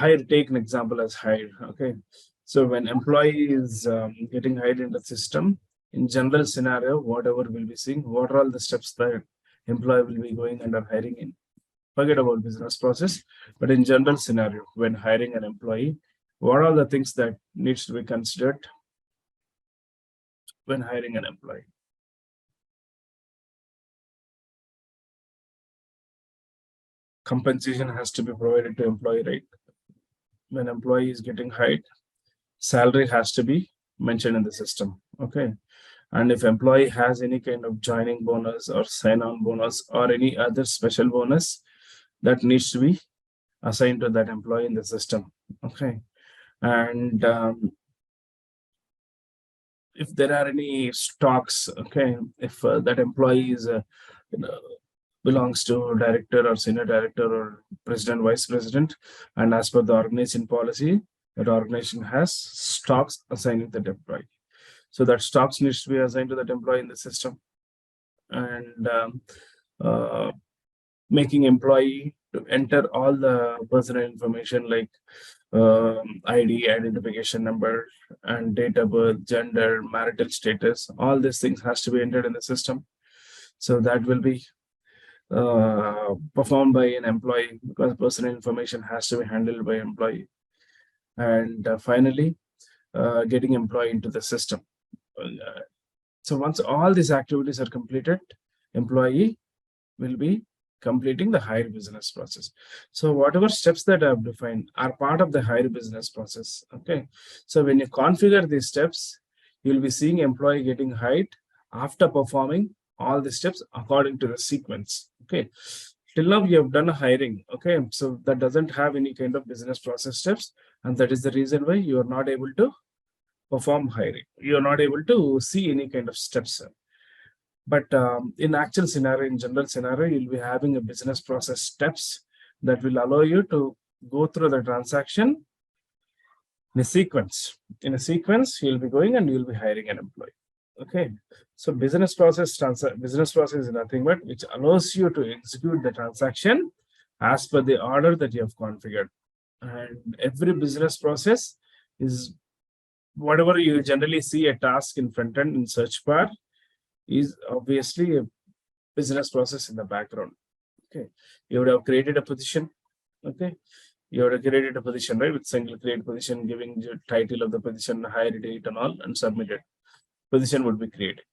hire, take an example as hire. Okay, so when employee is getting hired in the system, in general scenario, whatever we'll be seeing, what are all the steps that employee will be going under hiring in? Forget about business process, but in general scenario, when hiring an employee, what are the things that needs to be considered when hiring an employee? Compensation has to be provided to employee, right? When employee is getting hired, salary has to be mentioned in the system. Okay, and if employee has any kind of joining bonus or sign-on bonus or any other special bonus, that needs to be assigned to that employee in the system. Okay, and if there are any stocks, okay, if that employee is you know, belongs to director or senior director or president, vice president, and as per the organization policy, that organization has stocks assigned to that employee. So that stocks needs to be assigned to that employee in the system, and uh, making employee to enter all the personal information like ID, identification number, and date of birth, gender, marital status. All these things has to be entered in the system. So that will be performed by an employee because personal information has to be handled by employee. And finally, getting employee into the system. Uh, so once all these activities are completed, employee will be completing the hire business process. So whatever steps that I have defined are part of the hire business process. Okay. So when you configure these steps, you'll be seeing employee getting hired after performing all the steps according to the sequence. Okay. Till now you have done a hiring. Okay. So that doesn't have any kind of business process steps. And that is the reason why you are not able to perform hiring. You're not able to see any kind of steps. But in actual scenario, in general scenario, you'll be having a business process steps that will allow you to go through the transaction in a sequence. In a sequence, you'll be going and you'll be hiring an employee. Okay. So business process is nothing but which allows you to execute the transaction as per the order that you have configured. And every business process is whatever you generally see a task in front end in search bar is obviously a business process in the background. Okay, you would have created a position. Okay, you would have created a position, right, with single create position, giving the title of the position, hire date, and all, and submitted. Position would be created.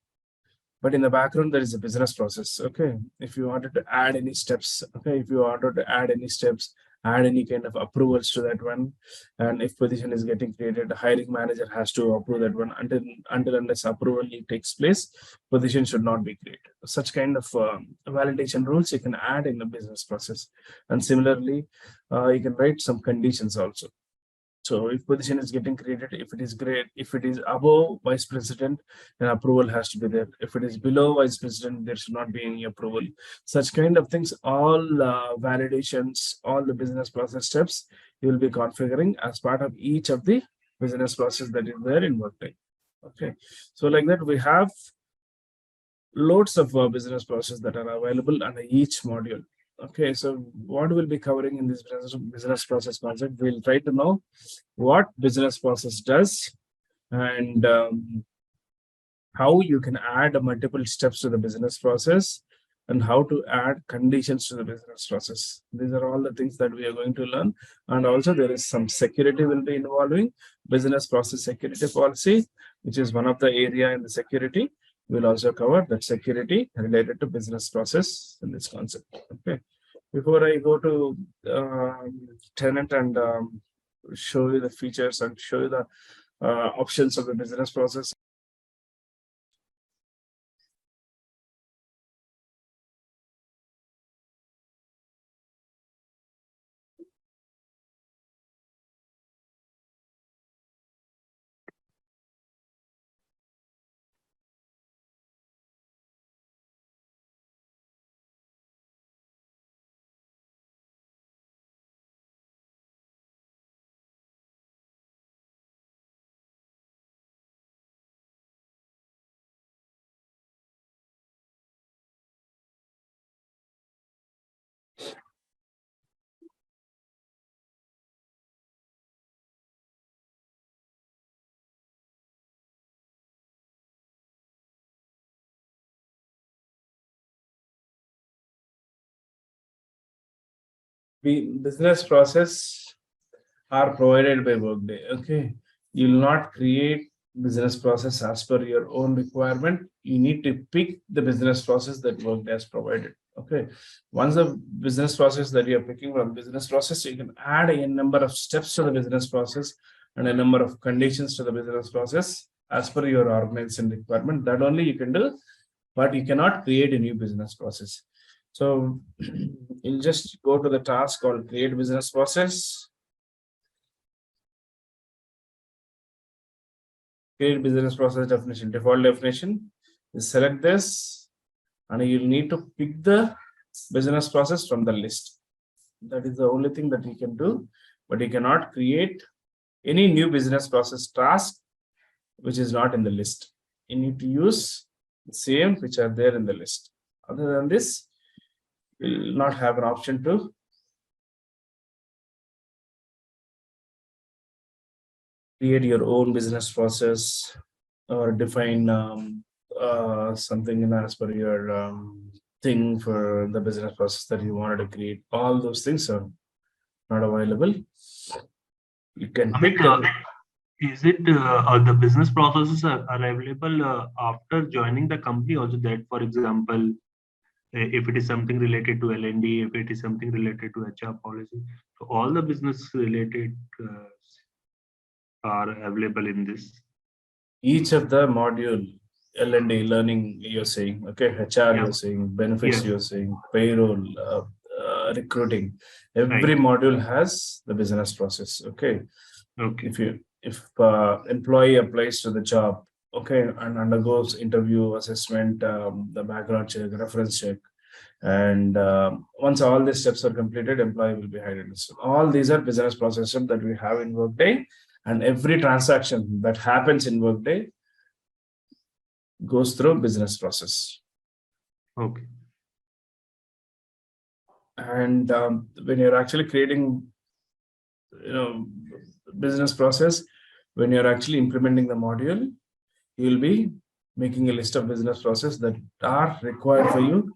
But in the background, there is a business process. Okay, if you wanted to add any steps, okay, if you wanted to add any steps, add any kind of approvals to that one, and if position is getting created, the hiring manager has to approve that one. Until unless approval takes place, position should not be created. Such kind of validation rules you can add in the business process, and similarly, you can write some conditions also. So if position is getting created, if it is great, if it is above vice president, then approval has to be there. If it is below vice president, there should not be any approval. Such kind of things, all validations, all the business process steps, you will be configuring as part of each of the business process that is there in Workday. Okay, so like that, we have loads of business process that are available under each module. Okay, so what we'll be covering in this business process concept, we'll try to know what business process does and how you can add multiple steps to the business process and how to add conditions to the business process. These are all the things that we are going to learn. And also there is some security will be involving business process security policy, which is one of the area in the security. We'll also cover that security related to business process in this concept. Okay. Before I go to tenant and show you the features and show you the options of the business process, business process are provided by Workday. Okay, you will not create business process as per your own requirement. You need to pick the business process that Workday has provided. Okay, once the business process that you are picking from business process, you can add a number of steps to the business process and a number of conditions to the business process as per your organization requirement. That only you can do, but you cannot create a new business process. So you'll just go to the task called create business process. Create business process definition, default definition. You select this and you'll need to pick the business process from the list. That is the only thing that you can do, but you cannot create any new business process task which is not in the list. You need to use the same which are there in the list. Other than this, you'll not have an option to create your own business process or define something in as per your thing for the business process that you wanted to create. All those things are not available. You can pick is it the business processes are available after joining the company also, that for example if it is something related to L&D, if it is something related to HR policy, so all the business related are available in this. Each of the module, L&D, learning, you're saying, okay, HR, you're saying, benefits, you're saying, payroll, recruiting, every module has the business process. Okay. If employee applies to the job, okay, and undergoes interview, assessment, the background check, reference check, and once all these steps are completed, employee will be hired. So all these are business processes that we have in Workday, and every transaction that happens in Workday goes through business process. Okay. And when you're actually creating, business process, when you're actually implementing the module, you'll be making a list of business process that are required for you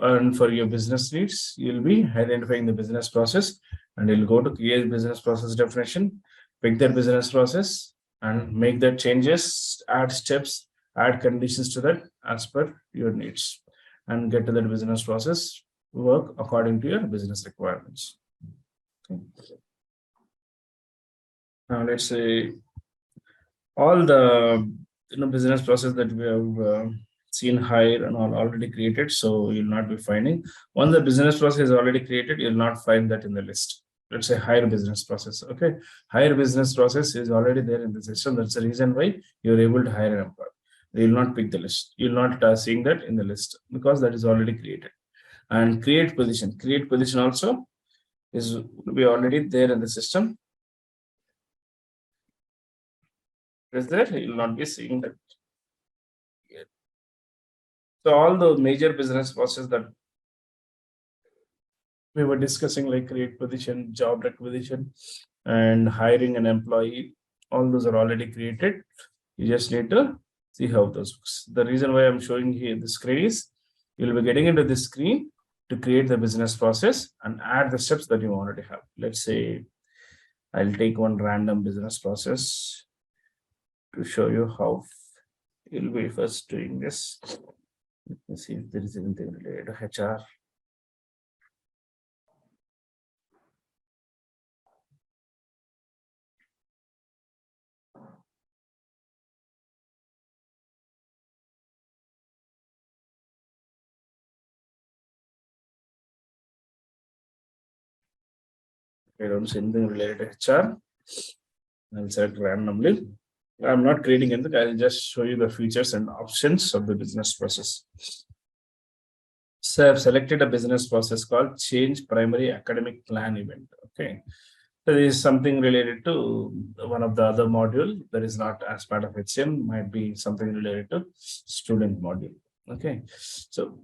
and for your business needs. You'll be identifying the business process and you'll go to create business process definition, pick that business process and make that changes, add steps, add conditions to that as per your needs, and get to that business process, work according to your business requirements. Okay. Now let's say all the business process that we have seen higher and all already created, so you'll not be finding. Once the business process is already created, you'll not find that in the list. Let's say higher business process. Okay, higher business process is already there in the system. That's the reason why you're able to hire an employee. You'll not pick the list. You'll not seeing that in the list because that is already created. And create position also is be already there in the system. Is there? You'll not be seeing that. So all the major business processes that we were discussing, like create position, job requisition, and hiring an employee, all those are already created. You just need to see how those works. The reason why I'm showing here the screen is you'll be getting into this screen to create the business process and add the steps that you wanted to have. Let's say I'll take one random business process to show you how you'll be first doing this. Let me see if there is anything related to HR. I don't see anything related to HR. I'll select randomly. I'm not creating anything. I'll just show you the features and options of the business process. So I've selected a business process called Change Primary Academic Plan Event. Okay. So this is something related to one of the other module that is not as part of HCM, might be something related to student module. Okay. So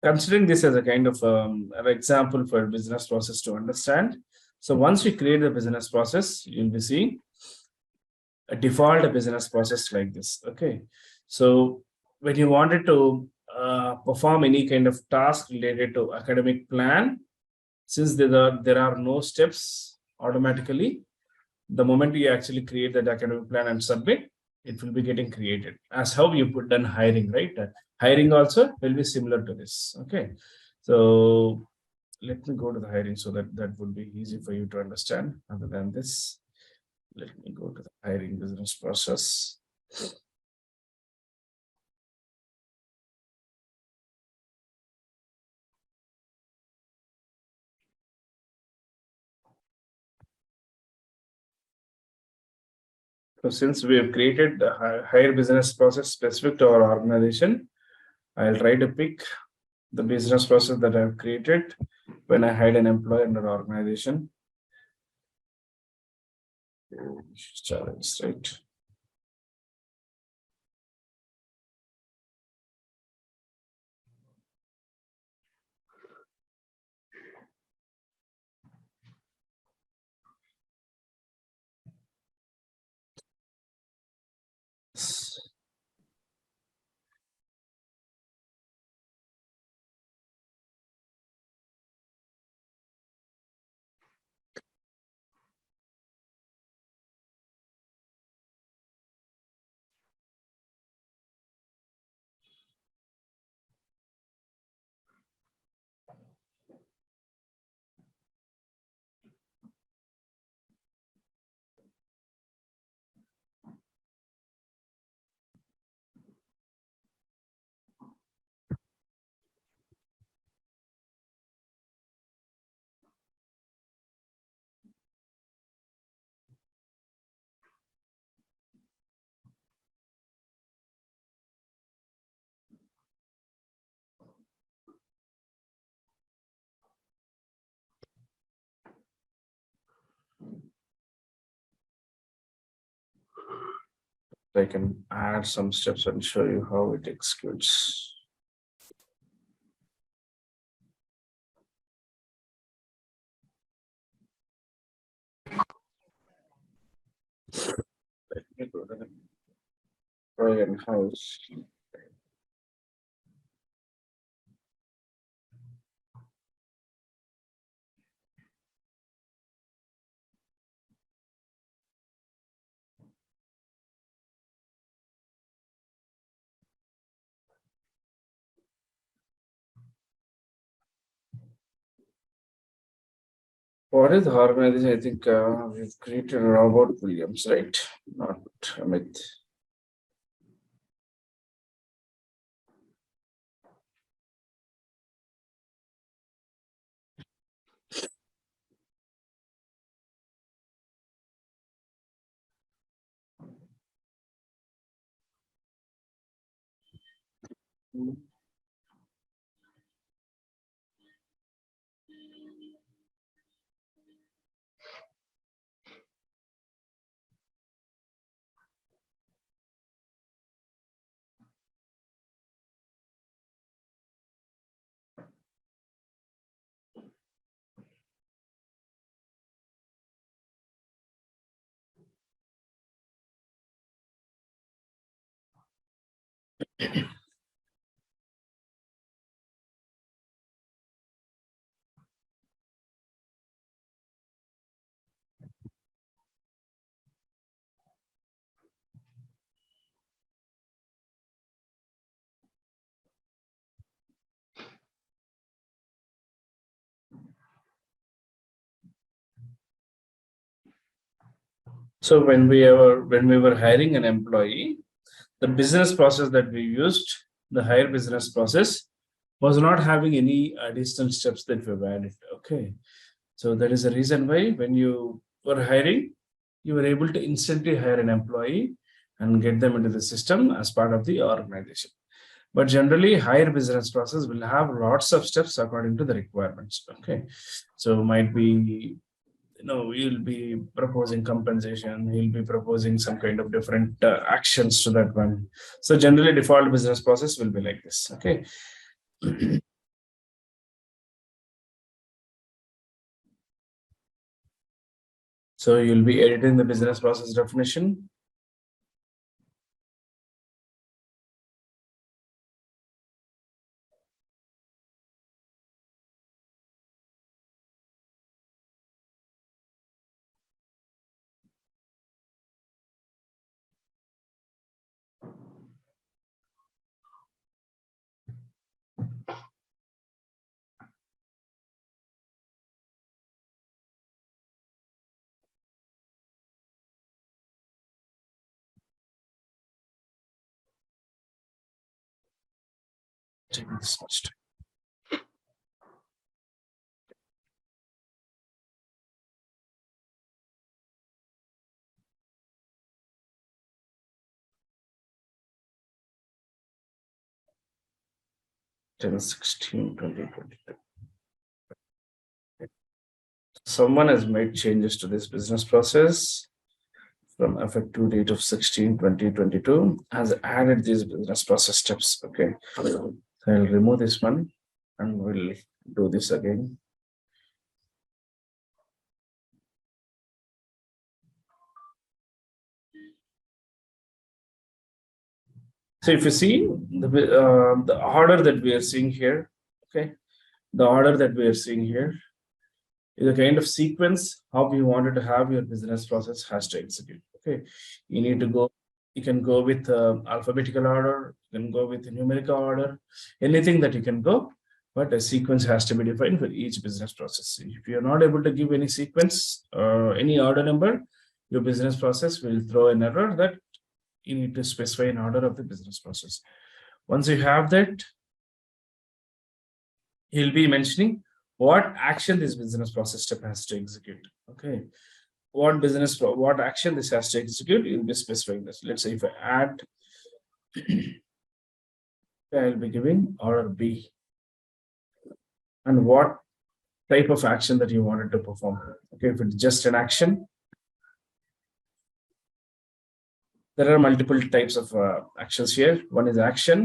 considering this as a kind of an example for business process to understand. So once you create the business process, you'll be seeing a default business process like this. Okay. So when you wanted to perform any kind of task related to academic plan, since there are no steps automatically, the moment you actually create that academic plan and submit, it will be getting created as how you put done hiring, right? Hiring also will be similar to this. Okay, so let me go to the hiring so that would be easy for you to understand. Other than this, let me go to the hiring business process. So since we have created the hire business process specific to our organization, I'll try to pick the business process that I've created when I hired an employee in our organization. Challenge, right? I can add some steps and show you how it executes. Let me go to the employee and house. What is the organization? I think we've created Robert Williams, right? Not Amit. So when we were hiring an employee, the business process that we used, the hire business process, was not having any additional steps that we've added. Okay. So that is the reason why when you were hiring, you were able to instantly hire an employee and get them into the system as part of the organization. But generally, hire business process will have lots of steps according to the requirements. Okay. So might be, you'll be proposing compensation, you'll be proposing some kind of different actions to that one. So generally default business process will be like this. Okay. So you'll be editing the business process definition. taking this much time. Till 16/20/22. Someone has made changes to this business process from effective date of 16/20/22, has added these business process steps. Okay, so I'll remove this one and we'll do this again. So if you see the order that we are seeing here, okay, the order that we are seeing here is a kind of sequence how you wanted to have your business process has to execute. Okay, you need to go. You can go with alphabetical order. You can go with numerical order. Anything that you can go, but a sequence has to be defined for each business process. If you are not able to give any sequence or any order number, your business process will throw an error that you need to specify an order of the business process. Once you have that, he'll be mentioning what action this business process step has to execute. Okay, what action this has to execute, you'll be specifying this. Let's say if I add, I'll be giving order B, and what type of action that you wanted to perform. Okay, if it's just an action, there are multiple types of actions here. One is action.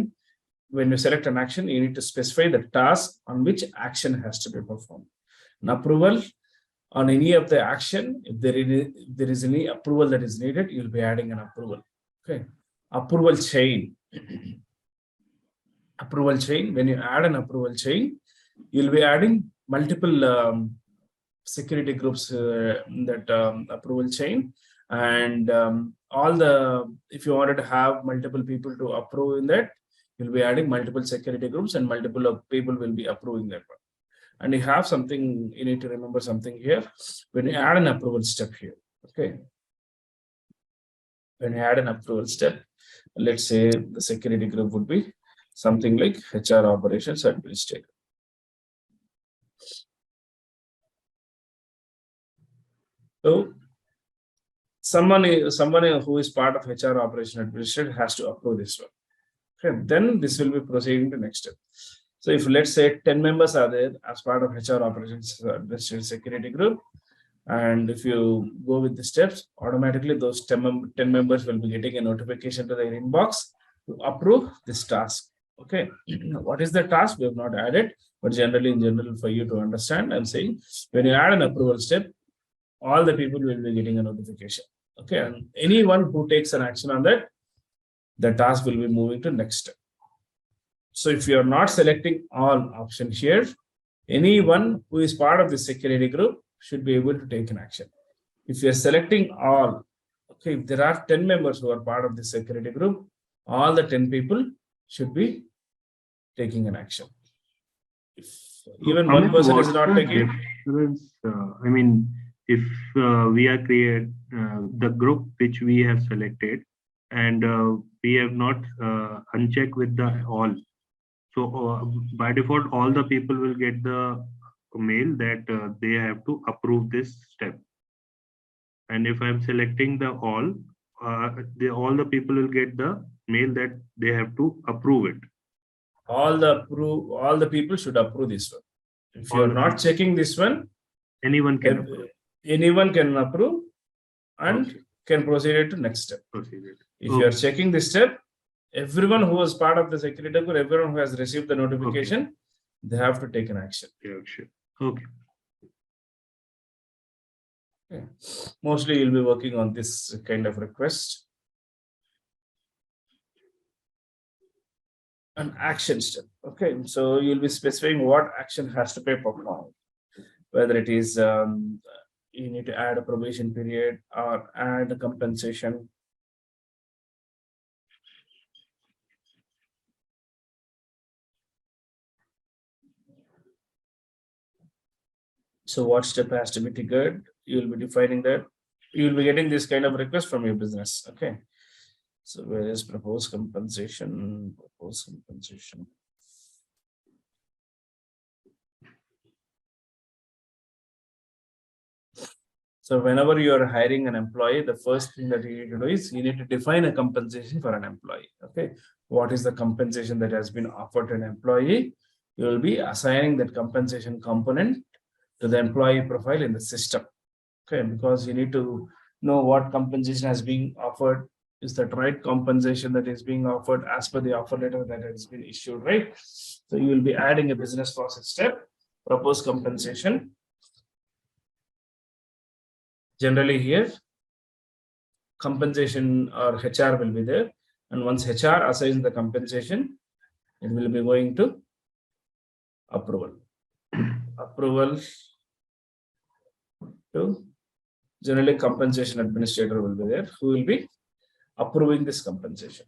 When you select an action, you need to specify the task on which action has to be performed. An approval on any of the action, if there is any approval that is needed, you'll be adding an approval. Okay, approval chain. Approval chain. When you add an approval chain, you'll be adding multiple security groups that approval chain, and if you wanted to have multiple people to approve in that, you'll be adding multiple security groups and multiple of people will be approving that one. And you have something, you need to remember something here. When you add an approval step here, okay, when you add an approval step, let's say the security group would be something like HR operations administrator. So someone who is part of HR operation administrator has to approve this one. Okay, then this will be proceeding to next step. So if let's say 10 members are there as part of HR operations administrator security group, and if you go with the steps, automatically those 10 members will be getting a notification to their inbox to approve this task. Okay, what is the task? We have not added, but generally in general for you to understand, I'm saying when you add an approval step, all the people will be getting a notification. Okay, and anyone who takes an action on that, the task will be moving to next step. So if you are not selecting all options here, anyone who is part of the security group should be able to take an action. If you are selecting all, okay, if there are 10 members who are part of the security group, all the 10 people should be taking an action. If even So, one Amit, person is what's not the taking, difference? I mean, if we are create the group which we have selected, and we have not unchecked with the all. So by default, all the people will get the mail that they have to approve this step. And if I'm selecting the all the people will get the mail that they have to approve it. all the people should approve this one. If you All are the not people. checking this one, Anyone can approve. anyone can approve and Okay. can proceed to next step. Proceed. If you are checking this step, everyone who was part of the security group, everyone who has received the notification, they have to take an action. Yeah, sure. Okay. Okay. Mostly you'll be working on this kind of request. An action step. Okay, so you'll be specifying what action has to be performed, whether it is you need to add a probation period or add a compensation. So what step has to be triggered? You'll be defining that. You'll be getting this kind of request from your business. Okay. So where is proposed compensation? Proposed compensation. So whenever you are hiring an employee, the first thing that you need to do is you need to define a compensation for an employee. Okay, what is the compensation that has been offered to an employee? You will be assigning that compensation component to the employee profile in the system. Okay, because you need to know what compensation has been offered. Is that right compensation that is being offered as per the offer letter that has been issued, right? So you will be adding a business process step, propose compensation. Generally here, compensation or HR will be there. And once HR assigns the compensation, it will be going to approval. Approval to generally compensation administrator will be there who will be approving this compensation.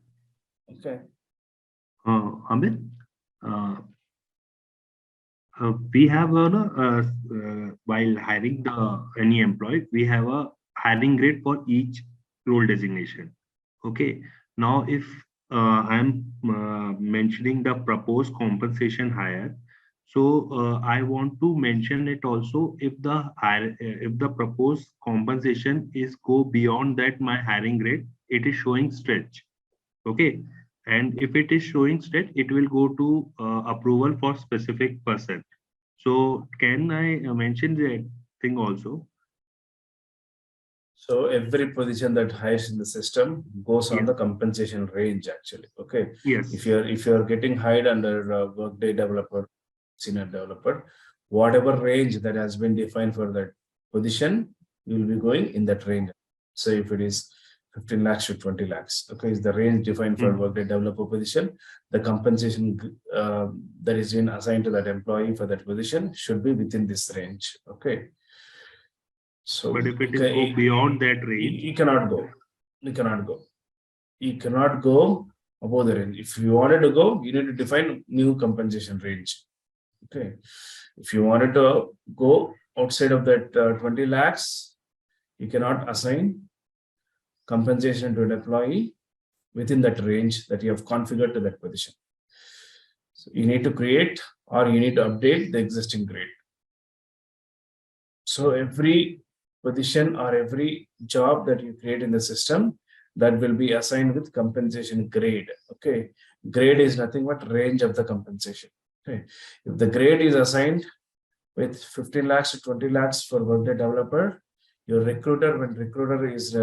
Okay. Amit, we have while hiring any employee, we have a hiring grade for each role designation. Okay. Now, if I'm mentioning the proposed compensation higher, so I want to mention it also if the proposed compensation is go beyond that my hiring grade, it is showing stretch. Okay. And if it is showing stretch, it will go to approval for specific person. So can I mention that thing also? So every position that hires in the system goes on Yes. the compensation range actually. Okay. Yes. If you're getting hired under Workday developer, senior developer, whatever range that has been defined for that position, you will be going in that range. So if it is 15 lakhs to 20 lakhs, okay, is the range defined for Workday developer position. The compensation that is being assigned to that employee for that position should be within this range. Okay. So, but if it is go beyond that range, you cannot go. You cannot go. You cannot go above the range. If you wanted to go, you need to define new compensation range. Okay. If you wanted to go outside of that 20 lakhs, you cannot assign compensation to an employee within that range that you have configured to that position. So you need to create or you need to update the existing grade. So every position or every job that you create in the system, that will be assigned with compensation grade. Okay, grade is nothing but range of the compensation. Okay, if the grade is assigned with 15 lakhs to 20 lakhs for Workday developer, your recruiter, when recruiter is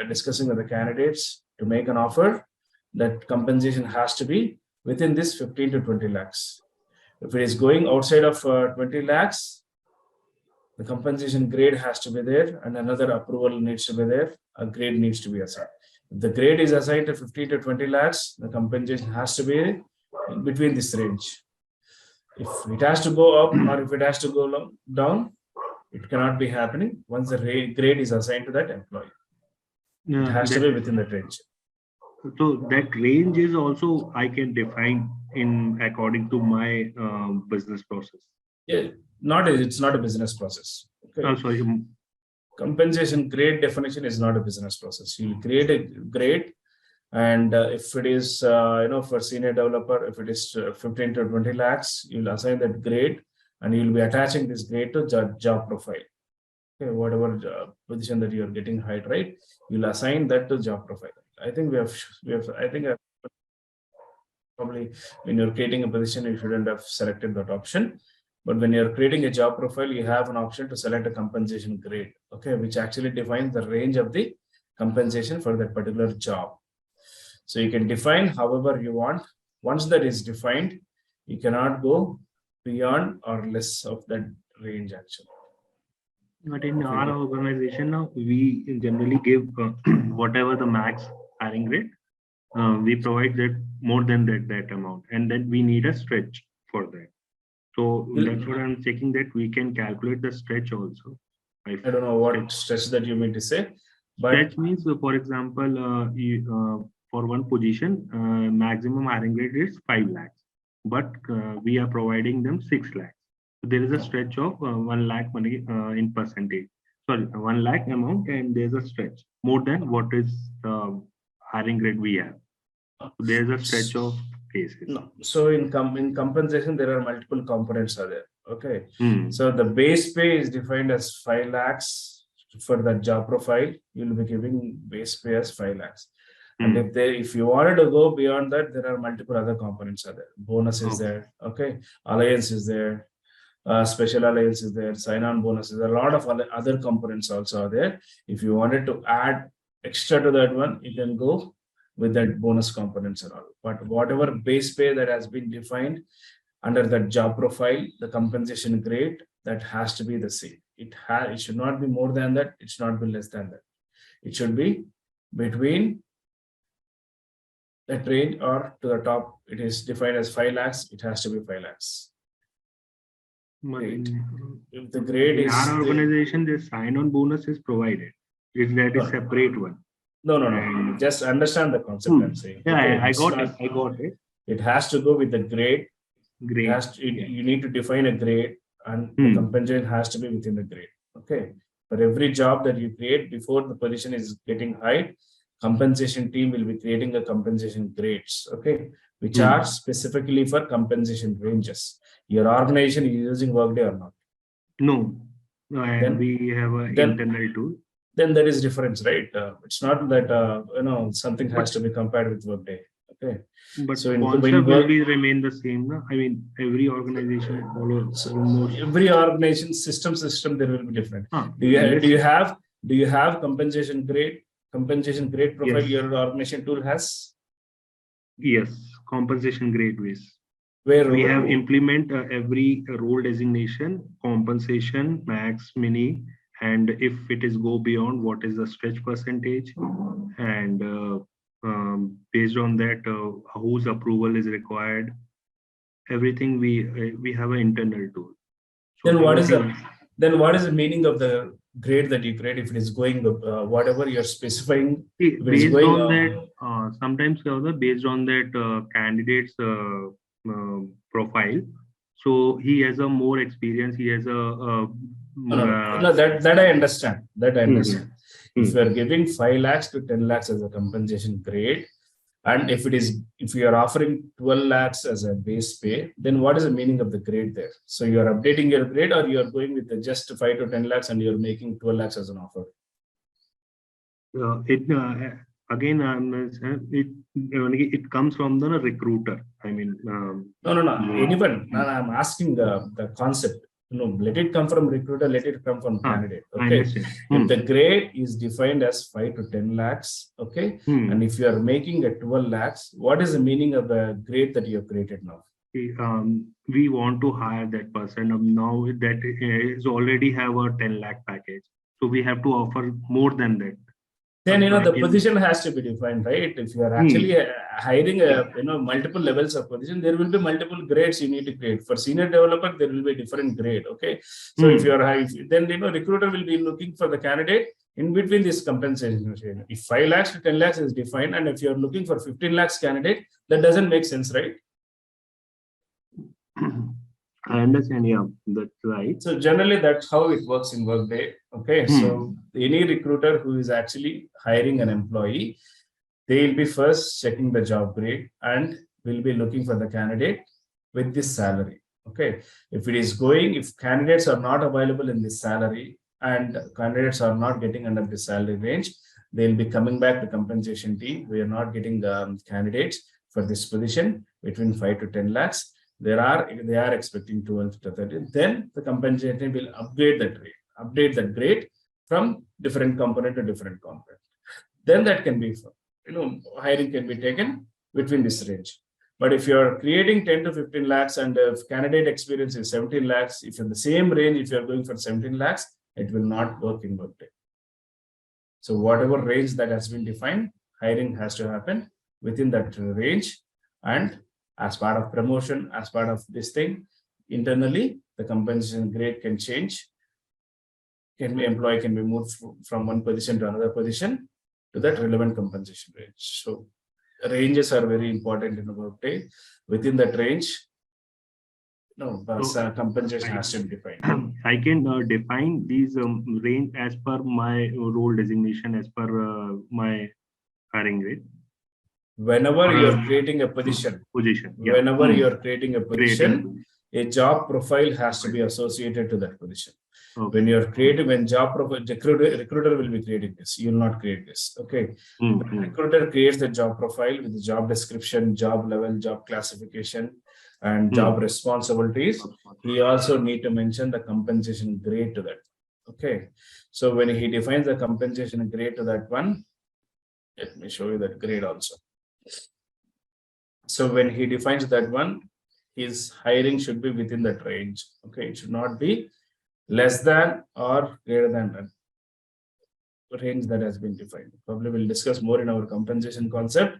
discussing with the candidates to make an offer, that compensation has to be within this 15 to 20 lakhs. If it is going outside of 20 lakhs, the compensation grade has to be there and another approval needs to be there. A grade needs to be assigned. If the grade is assigned to 15 to 20 lakhs, the compensation has to be in between this range. If it has to go up or if it has to go down, it cannot be happening once the grade is assigned to that employee. It has to be within that range. So that range is also I can define in according to my business process. Yeah, it's not a business process. Okay. Oh, sorry. Compensation grade definition is not a business process. You create a grade, and if it is for senior developer, if it is 15 to 20 lakhs, you'll assign that grade, and you'll be attaching this grade to job profile. Okay, whatever position that you are getting hired, right? You'll assign that to job profile. I think we have. I think probably when you're creating a position, you shouldn't have selected that option. But when you're creating a job profile, you have an option to select a compensation grade, okay, which actually defines the range of the compensation for that particular job. So you can define however you want. Once that is defined, you cannot go beyond or less of that range actually. But in our organization now, we generally give whatever the max hiring rate. We provide that more than that amount, and then we need a stretch for that. So that's what I'm checking, that we can calculate the stretch also. I don't know what stretch that you mean to say, but stretch means, for example, for one position, maximum hiring rate is 5 lakhs, but we are providing them 6 lakhs. So there is a stretch of 1 lakh money in percentage. Sorry, 1 lakh amount, and there's a stretch more than what is the hiring rate we have. So there's a stretch of cases. No. So in compensation, there are multiple components are there. Okay. So the base pay is defined as 5 lakhs for that job profile, you'll be giving base pay as 5 lakhs. And if you wanted to go beyond that, there are multiple other components are there. Bonus is there, okay, alliance is there, special alliance is there, sign-on bonus is there, a lot of other components also are there. If you wanted to add extra to that one, you can go with that bonus components and all. But whatever base pay that has been defined under that job profile, the compensation grade, that has to be the same. It should not be more than that. It should not be less than that. It should be between that range or to the top. It is defined as 5 lakhs. It has to be 5 lakhs. If the grade in is our organization, the sign-on bonus is provided. If that is separate one. No. Just understand the concept I'm saying. Yeah, okay, I got it. It has to go with the grade. You need to define a grade, and the compensation has to be within the grade. Okay. For every job that you create before the position is getting hired, compensation team will be creating a compensation grades. Okay, which are specifically for compensation ranges. Your organization is using Workday or not? No, and we have an internal tool. Then there is difference, right? It's not that something has to be compared with Workday. Okay, but so concept will be remain the same. No? I mean, every organization follows almost. Every organization system there will be different. Do you have compensation grade profile? Yes. Your organization tool has. Yes, compensation grade ways. Where we have implement every role designation, compensation, max, mini, and if it is go beyond, what is the stretch percentage, and based on that, whose approval is required. Everything we have an internal tool. So then what is the meaning of the grade that you create if it is going whatever you're specifying? Based on that, sometimes based on that candidate's profile. So he has a more experience. He has that I understand. If you are giving 5 lakhs to 10 lakhs as a compensation grade, and if you are offering 12 lakhs as a base pay, then what is the meaning of the grade there? So you are updating your grade, or you are going with the just 5 to 10 lakhs and you are making 12 lakhs as an offer? It comes from the recruiter. I mean, no. Anyone. I'm asking the concept. Let it come from recruiter, let it come from candidate. Okay. If the grade is defined as 5 to 10 lakhs, okay, and if you are making a 12 lakhs, what is the meaning of the grade that you have created now? We want to hire that person. Now that is already have a 10 lakh package. So we have to offer more than that. Then the position has to be defined, right? If you are actually hiring multiple levels of position, there will be multiple grades you need to create. For senior developer, there will be a different grade. Okay, so if you are high, then recruiter will be looking for the candidate in between this compensation. If 5 lakhs to 10 lakhs is defined, and if you are looking for 15 lakhs candidate, that doesn't make sense, right? I understand. Yeah, that's right. So generally, that's how it works in Workday. Okay, so any recruiter who is actually hiring an employee, they will be first checking the job grade and will be looking for the candidate with this salary. Okay, if candidates are not available in this salary and candidates are not getting under the salary range, they'll be coming back to compensation team. We are not getting the candidates for this position between 5 to 10 lakhs. They are expecting 12 to 13. Then the compensation will update that grade from different component to different component. Then that can be, hiring can be taken between this range. But if you're creating 10 to 15 lakhs and if candidate experience is 17 lakhs, if in the same range, if you're going for 17 lakhs, it will not work in Workday. So whatever range that has been defined, hiring has to happen within that range, and as part of promotion, as part of this thing, internally, the compensation grade can change. Employee can be moved from one position to another position to that relevant compensation range. So ranges are very important in the Workday. Within that range, compensation has to be defined. I can define these range as per my role designation, as per my hiring grade. Whenever you're creating a position, a job profile has to be associated to that position. When you're creating, when job profile, recruiter will be creating this. You will not create this. Okay. The recruiter creates the job profile with the job description, job level, job classification, and job responsibilities. He also need to mention the compensation grade to that. Okay. So when he defines the compensation grade to that one, let me show you that grade also. So when he defines that one, his hiring should be within that range. Okay. It should not be less than or greater than that range that has been defined. Probably we'll discuss more in our compensation concept,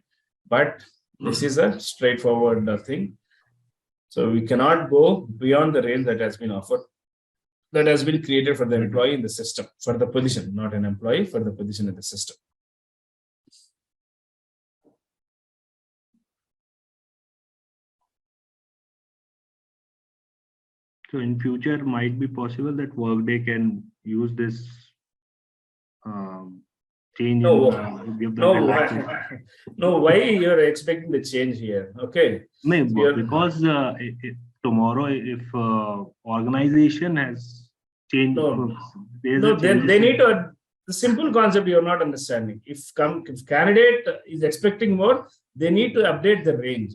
but this is a straightforward thing. So we cannot go beyond the range that has been offered, that has been created for the employee in the system, for the position, not an employee, for the position in the system. So in future, might be possible that Workday can use this change in give the no, why you're expecting the change here? Okay. No, because tomorrow, if organization has changed, then they need to. The simple concept you're not understanding. If candidate is expecting more, they need to update the range.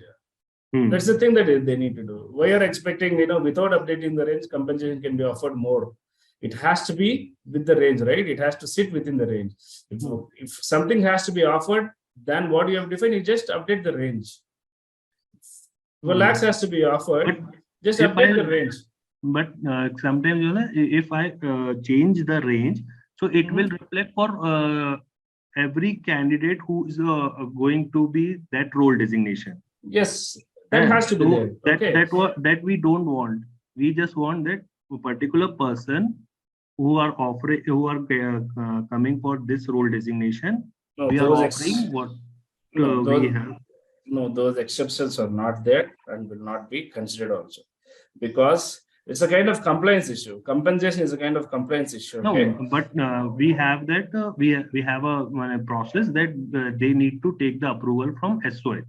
That's the thing that they need to do. Why you're expecting, without updating the range, compensation can be offered more. It has to be with the range, right? It has to sit within the range. If something has to be offered, then what you have defined, you just update the range. 12 lakhs has to be offered, just update the range. But sometimes, if I change the range, so it will reflect for every candidate who is going to be that role designation. Yes, that has to be there. That we don't want. We just want that a particular person who are offering, who are coming for this role designation. We are offering what we have. No, those exceptions are not there and will not be considered also, because it's a kind of compliance issue. Compensation is a kind of compliance issue. No, but we have that. We have a process that they need to take the approval from SOH,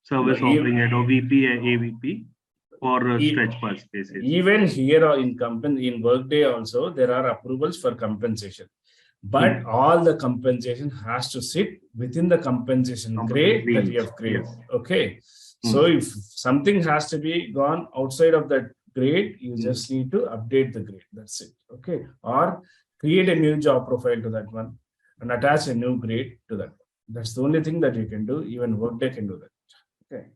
service offering head, or VP, AVP, or stretch pulse basis. Even here in Workday also, there are approvals for compensation. But all the compensation has to sit within the compensation grade that you have created. Yes. Okay. So if something has to be gone outside of that grade, you just need to update the grade. That's it. Okay. Or create a new job profile to that one and attach a new grade to that. That's the only thing that you can do. Even Workday can do that. Okay.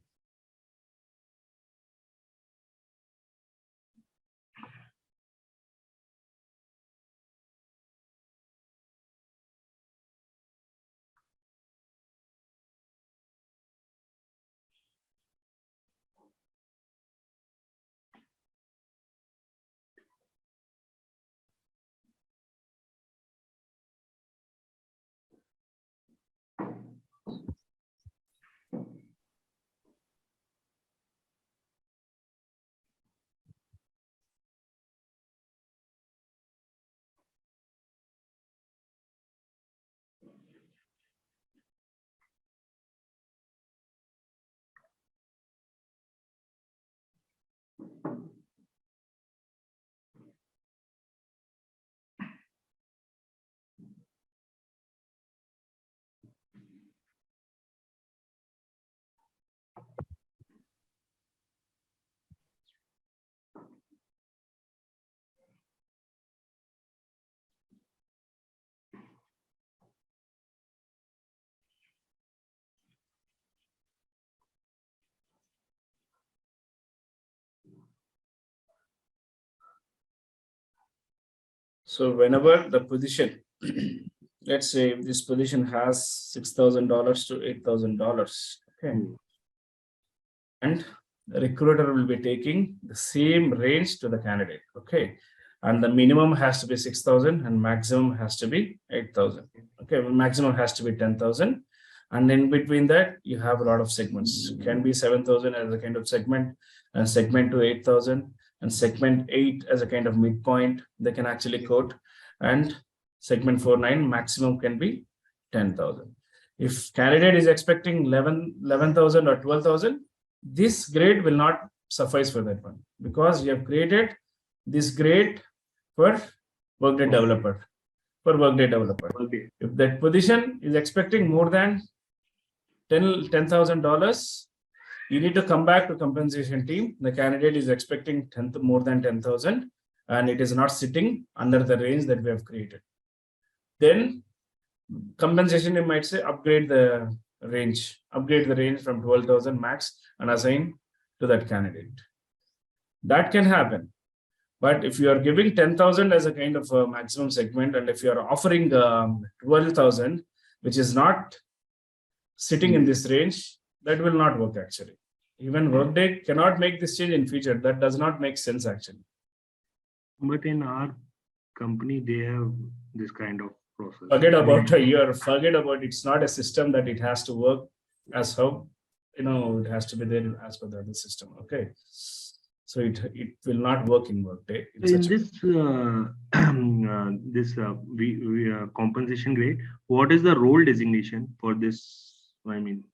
So whenever the position, let's say this position has $6,000 to $8,000, okay, and the recruiter will be taking the same range to the candidate, okay, and the minimum has to be 6,000 and maximum has to be 8,000. Okay, well, maximum has to be 10,000, and in between that you have a lot of segments. It can be 7,000 as a kind of segment, and segment to 8,000. And segment 8 as a kind of midpoint, they can actually quote, and segment 4.9 maximum can be 10,000. If candidate is expecting 11,000 or 12,000, this grade will not suffice for that one, because you have created this grade for Workday developer. For Workday developer. Okay. If that position is expecting more than $10,000, you need to come back to compensation team. The candidate is expecting more than 10,000, and it is not sitting under the range that we have created. Then compensation, you might say, upgrade the range from 12,000 max and assign to that candidate. That can happen. But if you are giving 10,000 as a kind of a maximum segment, and if you are offering 12,000, which is not sitting in this range, that will not work actually. Even Workday cannot make this change in future. That does not make sense actually. But in our company, they have this kind of process. Forget about a year. Forget about it's not a system that it has to work as how it has to be there as per the other system. Okay. So it will not work in Workday. In this compensation grade, what is the role designation for this? I mean,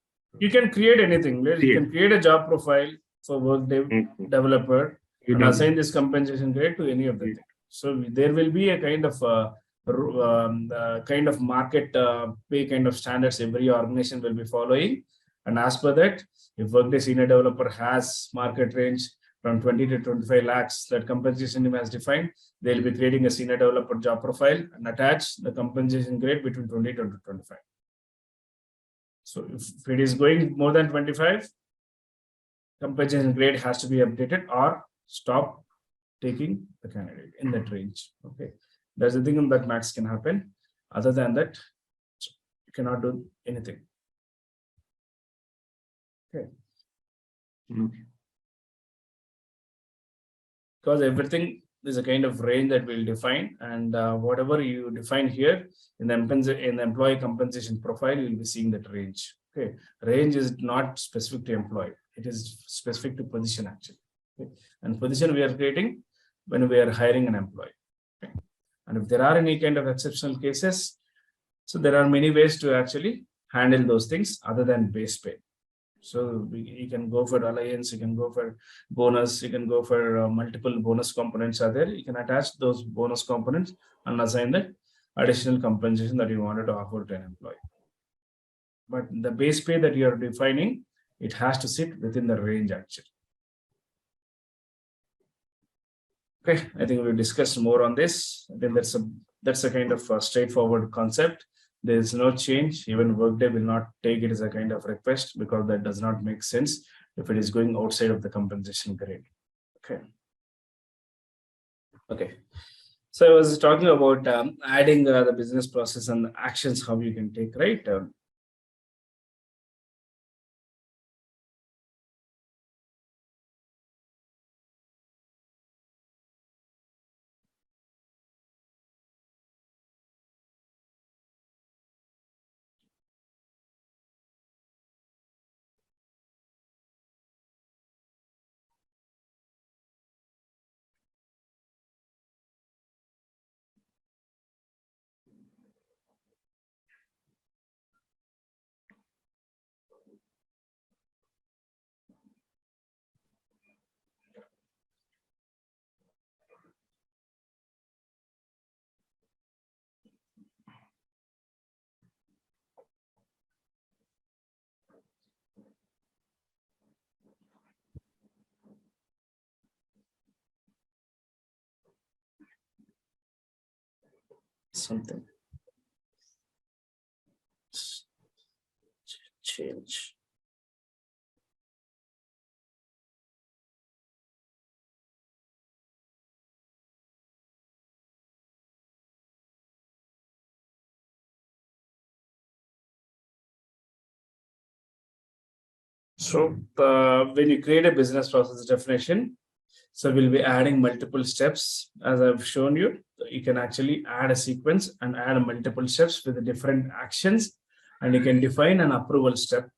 you can create anything. You can create a job profile for Workday developer and assign this compensation grade to any of the things. So there will be a kind of market pay kind of standards every organization will be following. And as per that, if Workday senior developer has market range from 20 to 25 lakhs that compensation team has defined, they'll be creating a senior developer job profile and attach the compensation grade between 20 to 25. So if it is going more than 25, compensation grade has to be updated or stop taking the candidate in that range. Okay, there's a thing that max can happen. Other than that, you cannot do anything. Okay. Because everything is a kind of range that we'll define, and whatever you define here in the employee compensation profile, you'll be seeing that range. Okay, range is not specific to employee; it is specific to position actually. Okay? And position we are creating when we are hiring an employee. Okay? And if there are any kind of exceptional cases, so there are many ways to actually handle those things other than base pay. So you can go for alliance, you can go for bonus, you can go for multiple bonus components are there. You can attach those bonus components and assign the additional compensation that you wanted to offer to an employee. But the base pay that you are defining, it has to sit within the range actually. Okay, I think we've discussed more on this. I think that's a kind of a straightforward concept. There is no change. Even Workday will not take it as a kind of request because that does not make sense if it is going outside of the compensation grade. Okay. Okay. So I was talking about adding the business process and the actions, how you can take, right? Something. Change. So when you create a business process definition, so we'll be adding multiple steps. As I've shown you, you can actually add a sequence and add multiple steps with the different actions, and you can define an approval step.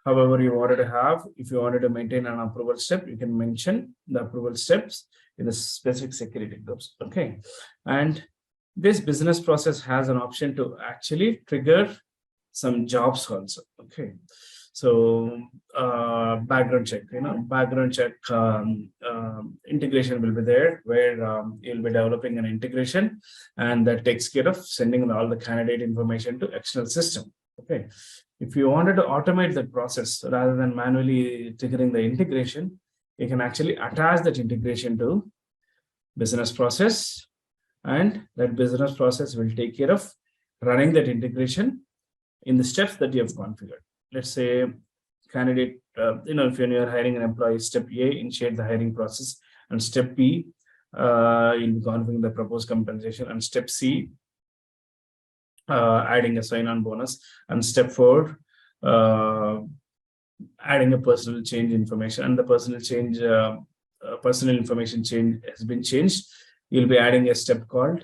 However you wanted to have, if you wanted to maintain an approval step, you can mention the approval steps in the specific security groups. Okay. And this business process has an option to actually trigger some jobs also. Okay. So background check, background check integration will be there, where you'll be developing an integration, and that takes care of sending all the candidate information to external system. Okay. If you wanted to automate that process rather than manually triggering the integration, you can actually attach that integration to business process, and that business process will take care of running that integration in the steps that you have configured. Let's say candidate, if you're hiring an employee, step A, initiate the hiring process, and step B, you'll be configuring the proposed compensation, and step C, adding a sign-on bonus, and step 4, adding a personal change information, and the personal information change has been changed. You'll be adding a step called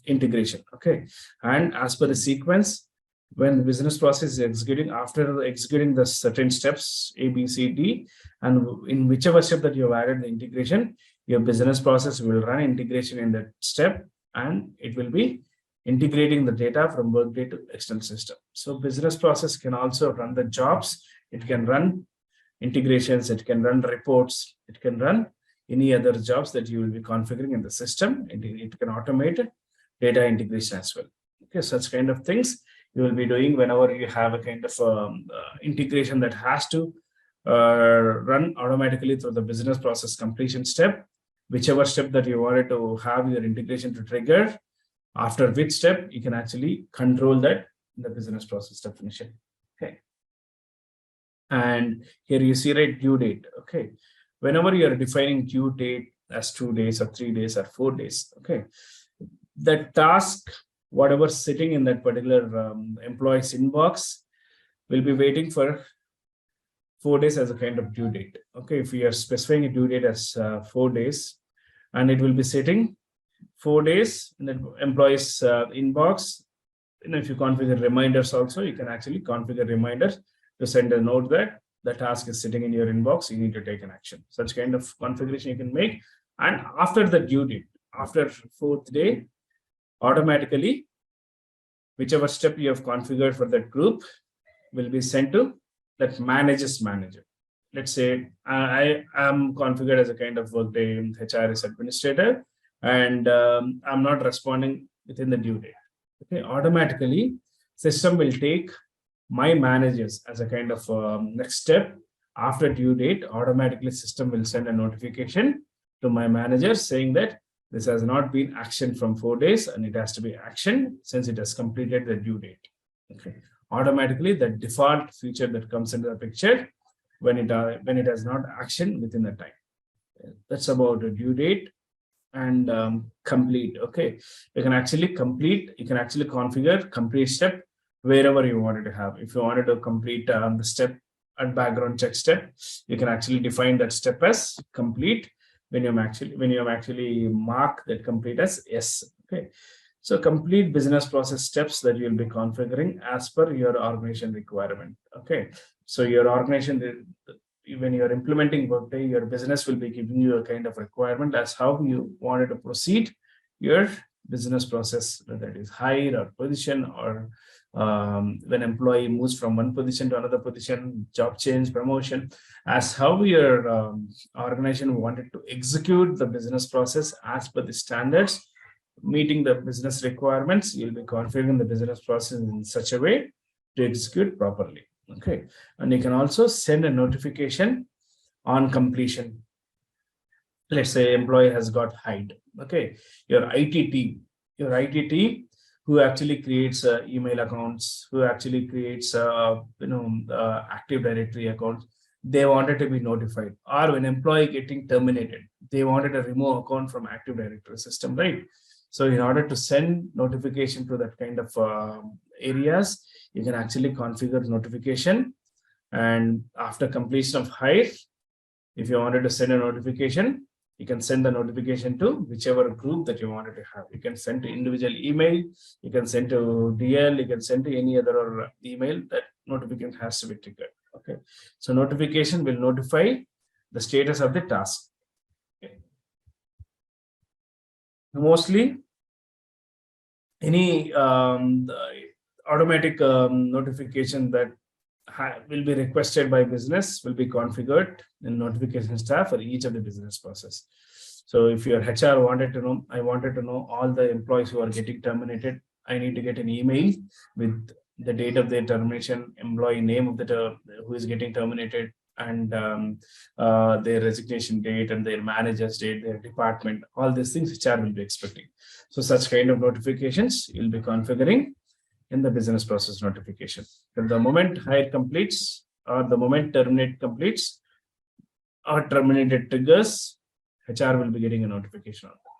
integration. Okay, and as per the sequence, when the business process is executing, after executing the certain steps A, B, C, D, and in whichever step that you have added the integration, your business process will run integration in that step, and it will be integrating the data from Workday to external system. So business process can also run the jobs, it can run integrations, it can run reports, it can run any other jobs that you will be configuring in the system. It can automate data integration as well. Okay, such kind of things you will be doing whenever you have a kind of integration that has to run automatically through the business process completion step, whichever step that you wanted to have your integration to trigger, after which step you can actually control that in the business process definition. Okay. And here you see right due date. Okay. Whenever you are defining due date as 2 days or 3 days or 4 days, okay, the task, whatever sitting in that particular employee's inbox, will be waiting for 4 days as a kind of due date. Okay, if we are specifying a due date as 4 days, and it will be sitting 4 days in the employee's inbox. If you configure reminders also, you can actually configure reminders to send a note that the task is sitting in your inbox, you need to take an action. Such kind of configuration you can make. And after the due date, after 4th day, automatically, whichever step you have configured for that group will be sent to that manager's manager. Let's say I am configured as a kind of Workday HRS administrator, and I'm not responding within the due date. Okay, automatically, system will take my managers as a kind of next step. After due date, automatically system will send a notification to my manager saying that this has not been actioned from 4 days, and it has to be actioned since it has completed the due date. Okay, automatically the default feature that comes into the picture when it has not actioned within the time. That's about the due date and complete. Okay, you can actually configure complete step wherever you wanted to have. If you wanted to complete the step and background check step, you can actually define that step as complete when you actually mark that complete as yes. Okay, so complete business process steps that you'll be configuring as per your organization requirement. Okay, so your organization, when you're implementing Workday, your business will be giving you a kind of requirement as how you wanted to proceed your business process, whether it is hire or position, or when employee moves from one position to another position, job change, promotion, as how your organization wanted to execute the business process as per the standards, meeting the business requirements. You'll be configuring the business process in such a way to execute properly. Okay, and you can also send a notification on completion. Let's say employee has got hired. Okay, your IT team who actually creates email accounts, who actually creates Active Directory accounts, they wanted to be notified. Or when employee getting terminated, they wanted to remove account from Active Directory system, right? So in order to send notification to that kind of areas, you can actually configure notification. And after completion of hire, if you wanted to send a notification, you can send the notification to whichever group that you wanted to have. You can send to individual email, you can send to DL, you can send to any other email. That notification has to be triggered. Okay, so notification will notify the status of the task. Okay. Mostly any automatic notification that will be requested by business, will be configured in notification staff for each of the business process. So if your HR wanted to know, I wanted to know all the employees who are getting terminated, I need to get an email with the date of their termination, employee name of the who is getting terminated, and their resignation date and their manager's date, their department, all these things HR will be expecting. So such kind of notifications you'll be configuring in the business process notification. Then the moment hire completes or the moment terminate completes or terminated triggers, HR will be getting a notification on that.